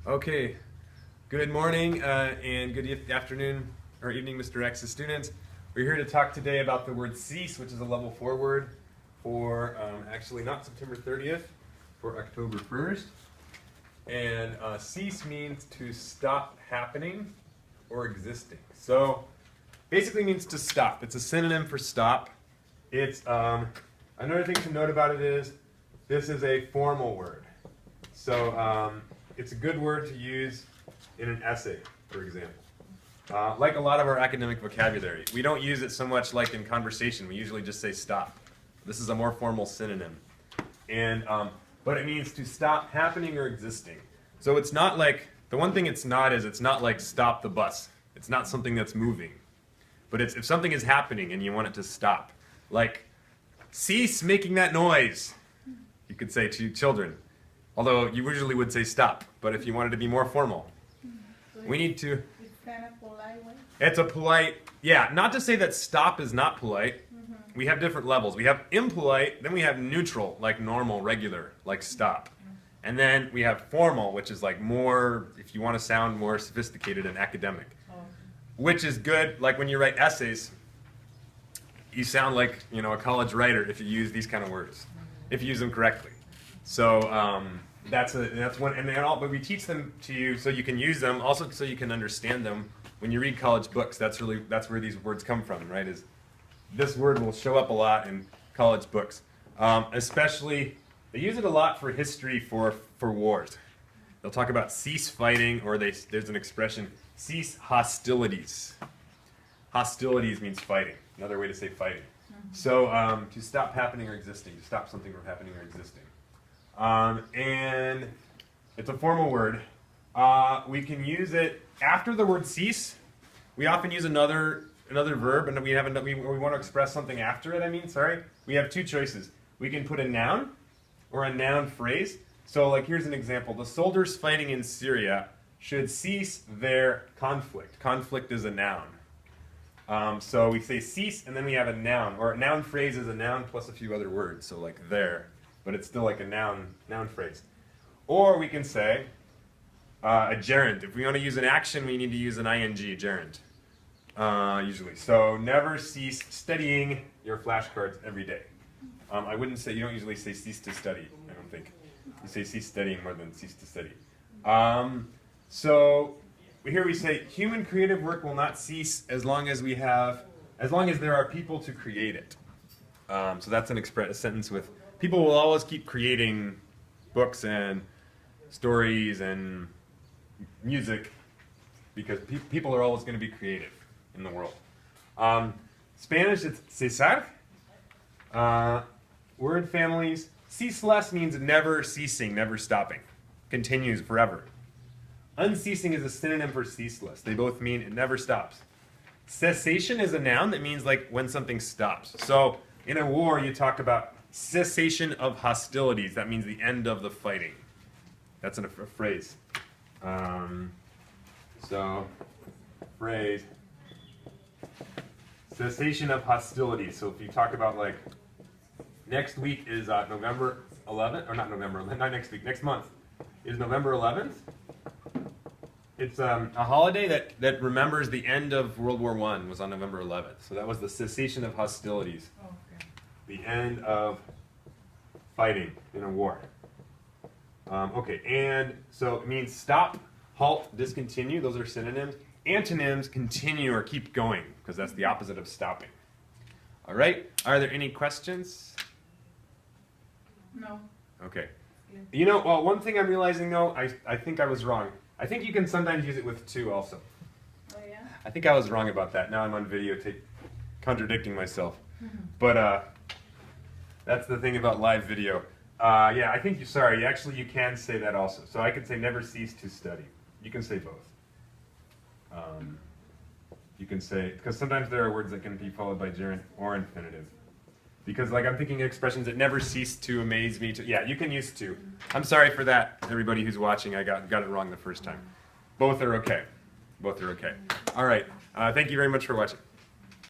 Okay, good morning and good afternoon or evening, Mr. X's students. We're here to talk today about the word cease, which is a level 4 word for actually not September 30th, for October 1st. And cease means to stop happening or existing. So basically means to stop. It's a synonym for stop. It's another thing to note about it is this is a formal word. So it's a good word to use in an essay, for example. Like a lot of our academic vocabulary, we don't use it so much like in conversation. We usually just say stop. This is a more formal synonym. And but it means to stop happening or existing. So it's not like, the one thing it's not is it's not like stop the bus. It's not something that's moving. But it's if something is happening and you want it to stop. Like, cease making that noise, you could say to children. Although you usually would say stop, but if you wanted to be more formal, we need to. It's kind of polite way. It's a polite, yeah, not to say that stop is not polite. We have different levels. We have impolite, then we have neutral, like normal, regular, like stop. And then we have formal, which is like more, if you want to sound more sophisticated and academic. Which is good, like when you write essays, you sound like, you know, a college writer if you use these kind of words, if you use them correctly. So that's one, and but we teach them to you so you can use them, also so you can understand them. When you read college books, that's where these words come from, right? Is this word will show up a lot in college books, especially they use it a lot for history for wars. They'll talk about cease fighting, or there's an expression, cease hostilities. Hostilities means fighting. Another way to say fighting. So to stop happening or existing, to stop something from happening or existing. And it's a formal word. We can use it after the word cease. We often use another verb, and we want to express something after it. We have two choices. We can put a noun or a noun phrase. So, like, here's an example: the soldiers fighting in Syria should cease their conflict. Conflict is a noun. So we say cease, and then we have a noun, or a noun phrase is a noun plus a few other words. So, like there. But it's still like a noun phrase. Or we can say a gerund. If we want to use an action, we need to use an ing, gerund, usually. So never cease studying your flashcards every day. I wouldn't say, you don't usually say cease to study, I don't think. You say cease studying more than cease to study. So here we say human creative work will not cease as long as there are people to create it. So that's a sentence with, people will always keep creating books and stories and music because people are always going to be creative in the world. Spanish, it's cesar. Word families. Ceaseless means never ceasing, never stopping. Continues forever. Unceasing is a synonym for ceaseless. They both mean it never stops. Cessation is a noun that means like when something stops. So in a war, you talk about cessation of hostilities. That means the end of the fighting. That's a phrase. Phrase. Cessation of hostilities. So if you talk about, like, next week is November 11th, or not November, not next week, next month is November 11th. It's a holiday that remembers the end of World War I was on November 11th. So that was the cessation of hostilities. The end of fighting in a war. Okay, and so it means stop, halt, discontinue. Those are synonyms. Antonyms, continue or keep going, because that's the opposite of stopping. All right, are there any questions? No. Okay. You know, well, one thing I'm realizing, though, I think I was wrong. I think you can sometimes use it with to also. Oh, yeah? I think I was wrong about that. Now I'm on videotape contradicting myself. But that's the thing about live video. Yeah, I think actually you can say that also. So I could say never cease to study. You can say both. You can say, because sometimes there are words that can be followed by gerund or infinitive. Because, like, I'm thinking expressions that never cease to amaze me. Yeah, you can use to. I'm sorry for that, everybody who's watching. I got it wrong the first time. Both are okay. Both are okay. All right. Thank you very much for watching.